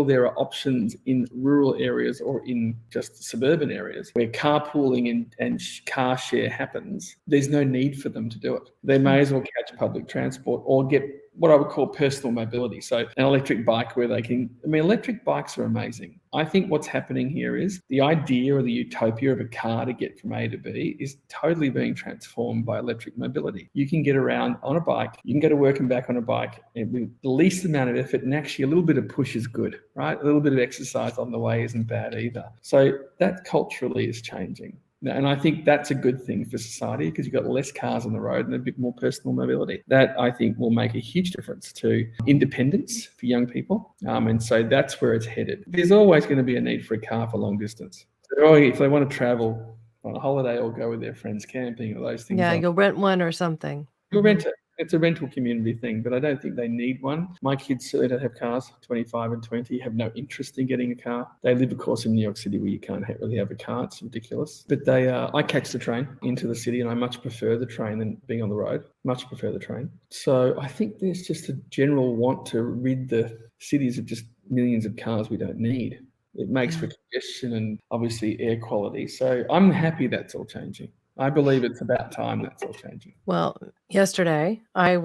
there are options in rural areas or in just suburban areas where carpooling and car share happens, there's no need for them to do it. They may as well catch public transport or get what I would call personal mobility. So an electric bike where electric bikes are amazing. I think what's happening here is the idea or the utopia of a car to get from A to B is totally being transformed by electric mobility. You can get around on a bike, you can go to work and back on a bike with the least amount of effort, and actually a little bit of push is good, right? A little bit of exercise on the way isn't bad either. So that culturally is changing. And I think that's a good thing for society because you've got less cars on the road and a bit more personal mobility. That, I think, will make a huge difference to independence for young people. And so that's where it's headed. There's always going to be a need for a car for long distance. So if they want to travel on a holiday or go with their friends camping or those things. Yeah, you'll rent one or something. You'll rent it. It's a rental community thing, but I don't think they need one. My kids certainly don't have cars, 25 and 20, have no interest in getting a car. They live, of course, in New York City where you can't really have a car. It's ridiculous. But I catch the train into the city, and I much prefer the train than being on the road. Much prefer the train. So I think there's just a general want to rid the cities of just millions of cars we don't need. It makes for congestion and obviously air quality. So I'm happy that's all changing. I believe it's about time that's all changing. Well, yesterday I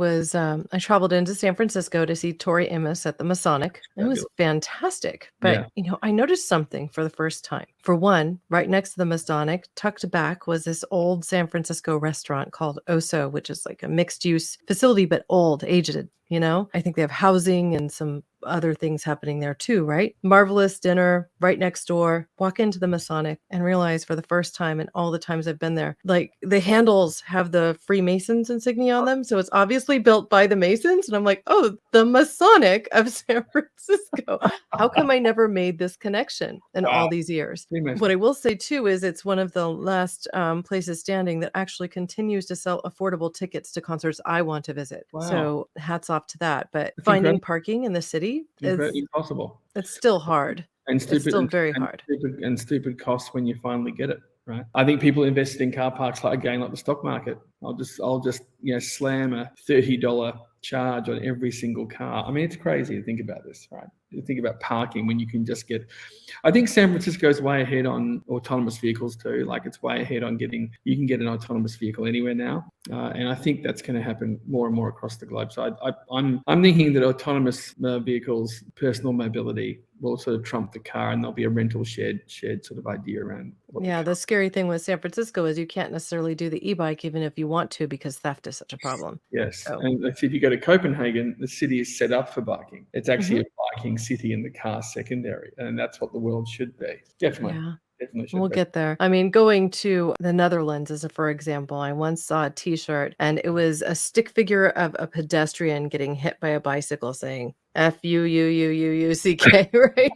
traveled into San Francisco to see Tori Amos at the Masonic. It was fantastic. But, I noticed something for the first time. For one, right next to the Masonic, tucked back, was this old San Francisco restaurant called Oso, which is like a mixed use facility, but old, aged. I think they have housing and some other things happening there too, right? Marvelous dinner right next door. Walk into the Masonic and realize for the first time in all the times I've been there, like the handles have the Freemasons insignia on them. So it's obviously built by the Masons. And I'm like, oh, the Masonic of San Francisco. How come I never made this connection in all these years? What I will say too is it's one of the last places standing that actually continues to sell affordable tickets to concerts I want to visit. Wow. So hats off to that. But That's finding incredible. parking in the city is impossible. It's still hard. And It's still very hard. Stupid costs when you finally get it. Right. I think people invested in car parks like the stock market. I'll just slam a $30 charge on every single car. I mean, it's crazy to think about this, right? You think about parking when you can just get, I think San Francisco's way ahead on autonomous vehicles too. Like it's way ahead on you can get an autonomous vehicle anywhere now. And I think that's going to happen more and more across the globe. So I'm thinking that autonomous vehicles, personal mobility will sort of trump the car, and there'll be a rental shared sort of idea around. Yeah, the scary thing with San Francisco is you can't necessarily do the e-bike even if you want to, because theft is such a problem. Yes. So. And if you go to Copenhagen, the city is set up for biking. It's actually a biking city and the car secondary. And that's what the world should be. Definitely. Yeah. Definitely should We'll be. get there. I mean, going to the Netherlands, for example, I once saw a T-shirt and it was a stick figure of a pedestrian getting hit by a bicycle saying F-U-U-U-U-U-C-K, right?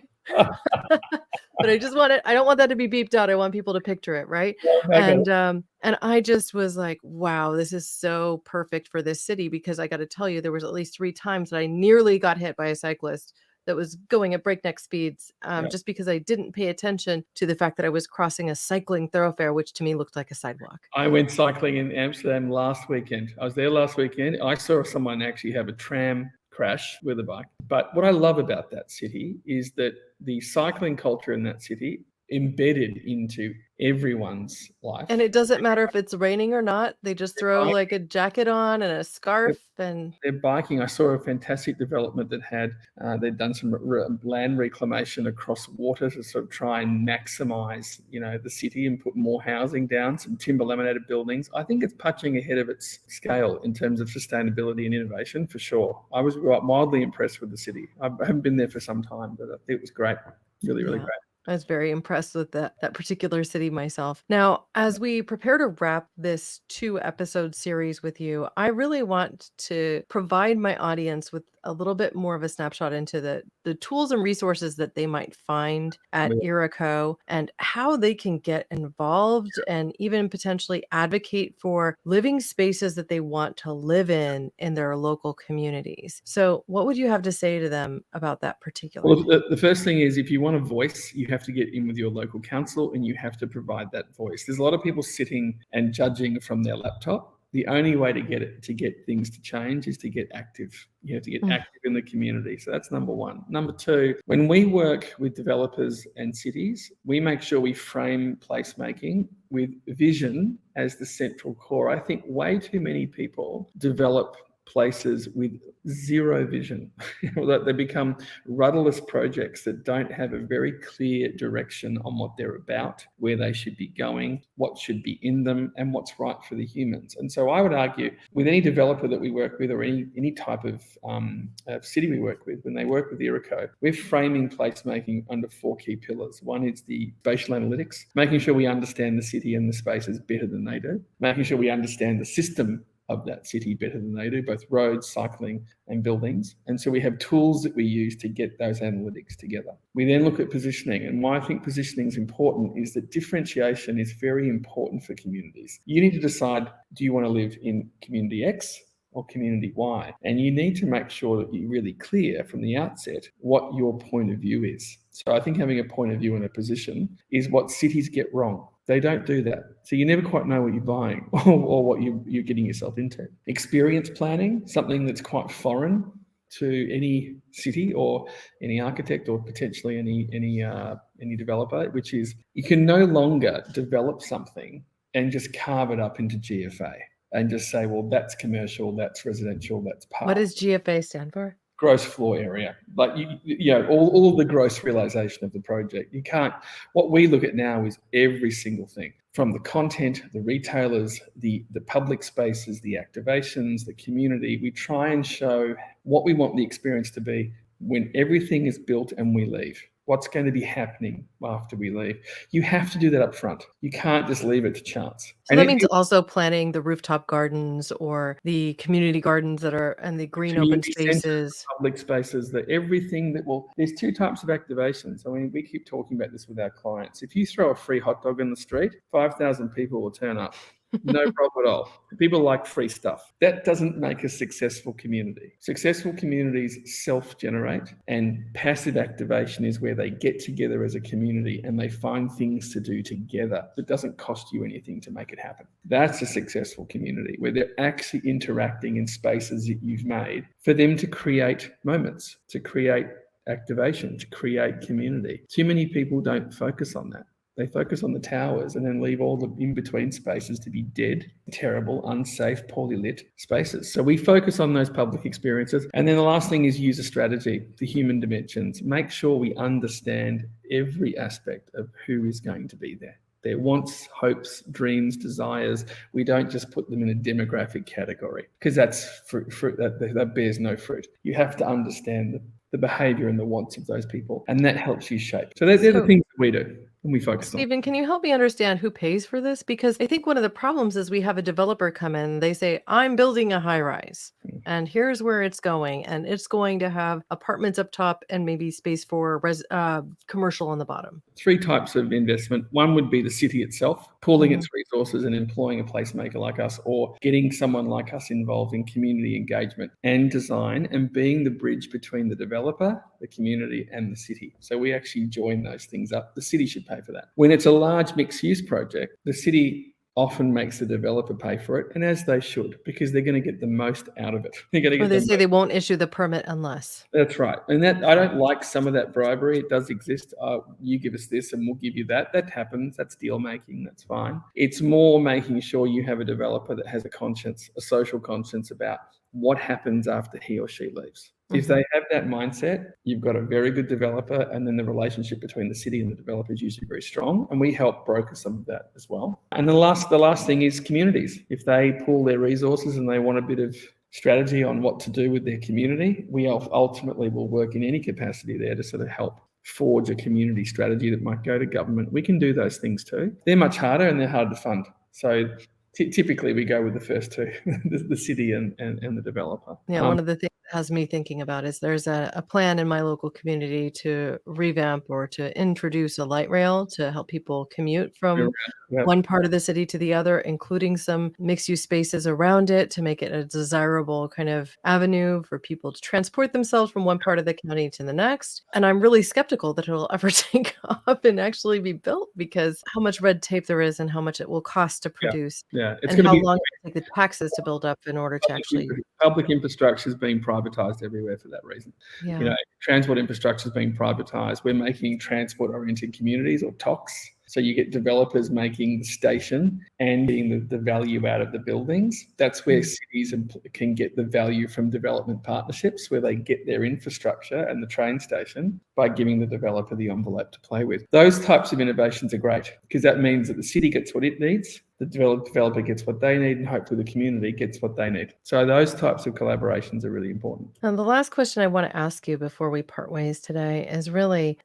But I don't want that to be beeped out. I want people to picture it, right? Okay. And I just was like, wow, this is so perfect for this city, because I got to tell you, there was at least 3 times that I nearly got hit by a cyclist that was going at breakneck speeds, just because I didn't pay attention to the fact that I was crossing a cycling thoroughfare, which to me looked like a sidewalk. I went cycling in Amsterdam last weekend. I was there last weekend. I saw someone actually have a tram crash with a bike. But what I love about that city is that the cycling culture in that city embedded into everyone's life. And it doesn't matter if it's raining or not. They just throw like a jacket on and a scarf, and they're biking. I saw a fantastic development that had they'd done some land reclamation across water to sort of try and maximize, the city and put more housing down, some timber laminated buildings. I think it's punching ahead of its scale in terms of sustainability and innovation, for sure. I was mildly impressed with the city. I haven't been there for some time, but it was great. Really, really great. I was very impressed with that particular city myself. Now, as we prepare to wrap this 2-episode series with you, I really want to provide my audience with a little bit more of a snapshot into the tools and resources that they might find at ERA-co, and how they can get involved and even potentially advocate for living spaces that they want to live in their local communities. So what would you have to say to them about that particular? Well, the first thing is, if you want a voice, you have to get in with your local council and you have to provide that voice. There's a lot of people sitting and judging from their laptop. The only way to get things to change is to get active. You have to get active in the community. So that's number one. Number two, when we work with developers and cities, we make sure we frame placemaking with vision as the central core. I think way too many people develop places with zero vision. They become rudderless projects that don't have a very clear direction on what they're about, where they should be going, what should be in them, and what's right for the humans. And so I would argue, with any developer that we work with, or any type of city we work with, when they work with ERA-co, we're framing placemaking under 4 key pillars. One is the spatial analytics, making sure we understand the city and the spaces better than they do, making sure we understand the system of that city better than they do, both roads, cycling, and buildings. And so we have tools that we use to get those analytics together. We then look at positioning, and why I think positioning is important is that differentiation is very important for communities. You need to decide, do you want to live in community X or community Y? And you need to make sure that you're really clear from the outset what your point of view is. So I think having a point of view and a position is what cities get wrong. They don't do that. So you never quite know what you're buying or what you're getting yourself into. Experience planning, something that's quite foreign to any city or any architect or potentially any developer, which is you can no longer develop something and just carve it up into GFA and just say, well, that's commercial, that's residential, that's part. What does GFA stand for? Gross floor area, like all of the gross realization of the project. You can't. What we look at now is every single thing, from the content, the retailers, the public spaces, the activations, the community. We try and show what we want the experience to be when everything is built and we leave. What's going to be happening after we leave? You have to do that up front. You can't just leave it to chance. So that means also planning the rooftop gardens or the community gardens and the green open spaces. Public spaces, everything that there's 2 types of activations. I mean, we keep talking about this with our clients. If you throw a free hot dog in the street, 5,000 people will turn up. No problem at all. People like free stuff. That doesn't make a successful community. Successful communities self-generate, and passive activation is where they get together as a community and they find things to do together that doesn't cost you anything to make it happen. That's a successful community, where they're actually interacting in spaces that you've made for them to create moments, to create activation, to create community. Too many people don't focus on that. They focus on the towers and then leave all the in-between spaces to be dead, terrible, unsafe, poorly lit spaces. So we focus on those public experiences. And then the last thing is user strategy, the human dimensions. Make sure we understand every aspect of who is going to be there. Their wants, hopes, dreams, desires. We don't just put them in a demographic category, because that's fruit that bears no fruit. You have to understand the behavior and the wants of those people, and that helps you shape. So they're the things that we do. We focus on. Stephen, can you help me understand who pays for this? Because I think one of the problems is we have a developer come in, they say, I'm building a high rise and here's where it's going. And it's going to have apartments up top and maybe space for commercial on the bottom. 3 types of investment. One would be the city itself, pooling its resources and employing a placemaker like us, or getting someone like us involved in community engagement and design, and being the bridge between the developer, the community, and the city. So we actually join those things up. The city should pay for that. When it's a large mixed-use project, the city often makes the developer pay for it, and as they should, because they're going to get the most out of it. They're going to get. Or they say they won't issue the permit unless. That's right. And that, I don't like some of that bribery. It does exist. You give us this and we'll give you that. That happens. That's deal making. That's fine. It's more making sure you have a developer that has a conscience, a social conscience about what happens after he or she leaves. If they have that mindset, you've got a very good developer, and then the relationship between the city and the developer is usually very strong, and we help broker some of that as well. And the last thing is communities. If they pool their resources and they want a bit of strategy on what to do with their community, we ultimately will work in any capacity there to sort of help forge a community strategy that might go to government. We can do those things too. They're much harder and they're hard to fund. So typically we go with the first two, the city and the developer. Yeah, one of the things that has me thinking about is there's a plan in my local community to revamp or to introduce a light rail to help people commute from one part of the city to the other, including some mixed-use spaces around it to make it a desirable kind of avenue for people to transport themselves from one part of the county to the next. And I'm really skeptical that it'll ever take off and actually be built, because how much red tape there is and how much it will cost to produce. Yeah, it's and going how to be long it will take the taxes to build up in order to actually. Public infrastructure is being privatized everywhere for that reason. Yeah. You know, transport infrastructure is being privatized. We're making transport-oriented communities, or TOCs. So you get developers making the station and getting the value out of the buildings. That's where cities can get the value from development partnerships, where they get their infrastructure and the train station by giving the developer the envelope to play with. Those types of innovations are great, because that means that the city gets what it needs, the developer gets what they need, and hopefully the community gets what they need. So those types of collaborations are really important. And the last question I want to ask you before we part ways today is really,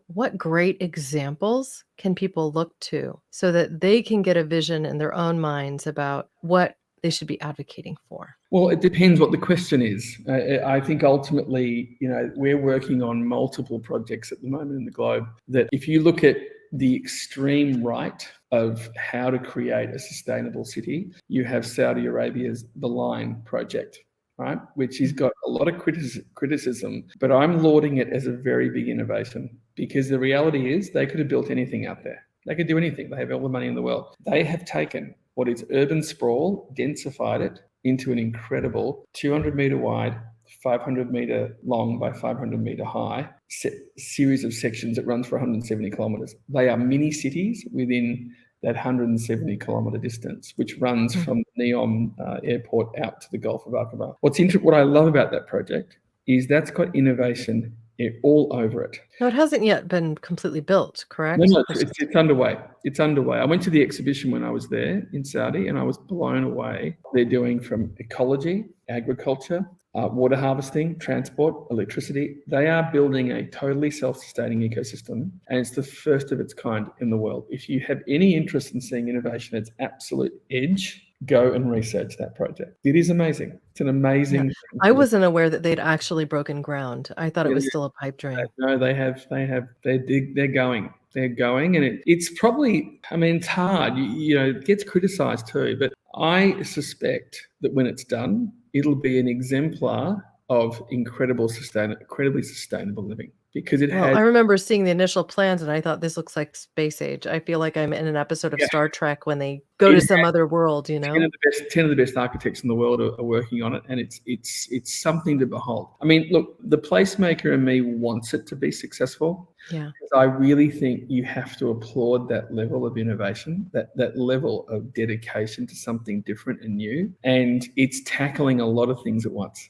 what great examples can people look to so that they can get a vision in their own minds about what they should be advocating for? Well, it depends what the question is. I think ultimately, we're working on multiple projects at the moment in the globe that, if you look at the extreme right of how to create a sustainable city, you have Saudi Arabia's The Line project, right, which has got a lot of criticism, but I'm lauding it as a very big innovation, because the reality is they could have built anything out there. They could do anything. They have all the money in the world. They have taken what is urban sprawl, densified it into an incredible 200 metre wide, 500 metre long by 500 metre high series of sections that runs for 170 kilometres. They are mini cities within that 170 kilometre distance, which runs from Neom airport out to the Gulf of Aqaba. What I love about that project is that's got innovation all over it. No, it hasn't yet been completely built, correct? No, it's underway. It's underway. I went to the exhibition when I was there in Saudi, and I was blown away. They're doing from ecology, agriculture, water harvesting, transport, electricity. They are building a totally self-sustaining ecosystem, and it's the first of its kind in the world. If you have any interest in seeing innovation at its absolute edge, go and research that project. It is amazing. It's an amazing thing. I wasn't aware that they'd actually broken ground. I thought it was still a pipe dream. No, they're going, and it's probably, I mean, it's hard, it gets criticized too, but I suspect that when it's done, it'll be an exemplar of incredibly sustainable living, because I remember seeing the initial plans and I thought, this looks like space age. I feel like I'm in an episode of Star Trek when they go to some other world, 10 of the best architects in the world are working on it, and it's something to behold. I mean, look, the placemaker in me wants it to be successful. Yeah. Because I really think you have to applaud that level of innovation, that level of dedication to something different and new. And it's tackling a lot of things at once,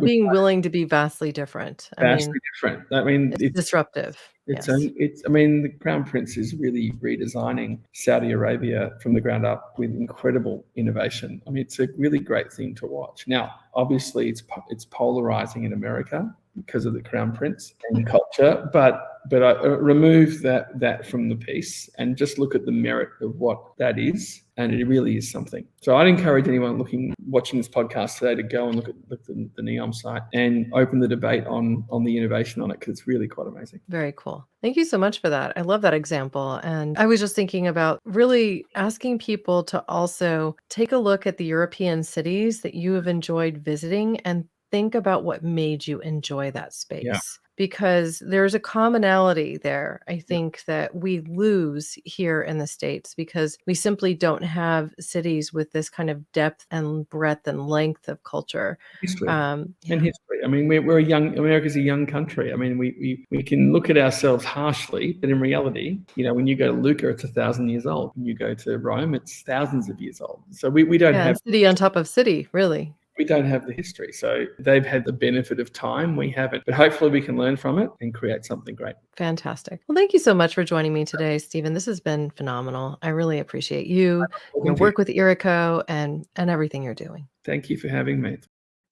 being willing to be vastly different. Different. I mean, it's disruptive. The Crown Prince is really redesigning Saudi Arabia from the ground up with incredible innovation. I mean, it's a really great thing to watch. Now, obviously, it's polarizing in America because of the Crown Prince and culture, but I remove that from the piece and just look at the merit of what that is, and it really is something. So I'd encourage anyone watching this podcast today to go and look at the NEOM site and open the debate on the innovation on it, because it's really quite amazing. Very cool. Thank you so much for that. I love that example. And I was just thinking about really asking people to also take a look at the European cities that you have enjoyed visiting and think about what made you enjoy that space. Yeah. Because there's a commonality there, I think, that we lose here in the States because we simply don't have cities with this kind of depth and breadth and length of culture. History. And history. I mean, America's a young country. I mean, we can look at ourselves harshly, but in reality, when you go to Lucca, it's 1,000 years old. When you go to Rome, it's thousands of years old. So we don't have city on top of city, really. We don't have the history. So they've had the benefit of time. We haven't. But hopefully we can learn from it and create something great. Fantastic. Well, thank you so much for joining me today, Stephen. This has been phenomenal. I really appreciate your work with ERA-co and everything you're doing. Thank you for having me.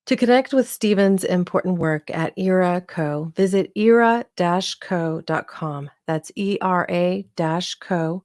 To connect with Stephen's important work at ERA-co, visit era-co.com. That's ERA-co.com.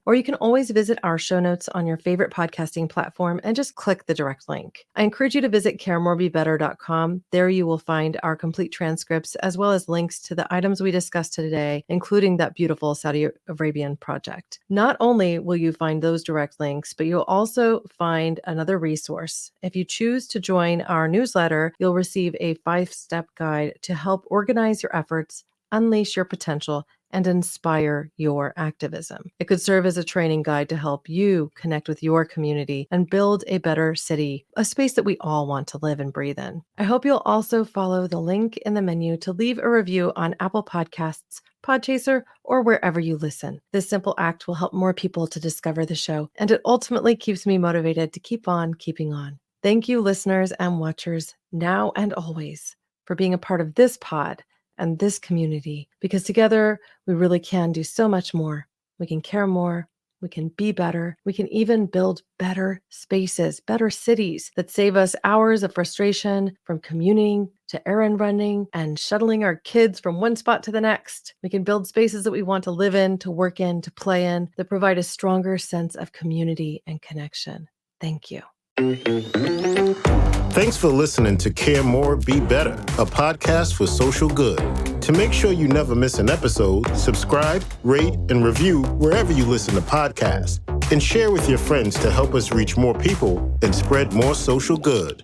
Or you can always visit our show notes on your favorite podcasting platform and just click the direct link. I encourage you to visit caremorebebetter.com. There you will find our complete transcripts as well as links to the items we discussed today, including that beautiful Saudi Arabian project. Not only will you find those direct links, but you'll also find another resource. If you choose to join our newsletter, you'll receive a 5-step guide to help organize your efforts, unleash your potential, and inspire your activism. It could serve as a training guide to help you connect with your community and build a better city, a space that we all want to live and breathe in. I hope you'll also follow the link in the menu to leave a review on Apple Podcasts, Podchaser, or wherever you listen. This simple act will help more people to discover the show, and it ultimately keeps me motivated to keep on keeping on. Thank you, listeners and watchers, now and always, for being a part of this pod and this community, because together we really can do so much more. We can care more, we can be better, we can even build better spaces, better cities that save us hours of frustration from commuting to errand running and shuttling our kids from one spot to the next. We can build spaces that we want to live in, to work in, to play in, that provide a stronger sense of community and connection. Thank you. Thanks for listening to Care More, Be Better, a podcast for social good. To make sure you never miss an episode, subscribe, rate, and review wherever you listen to podcasts, and share with your friends to help us reach more people and spread more social good.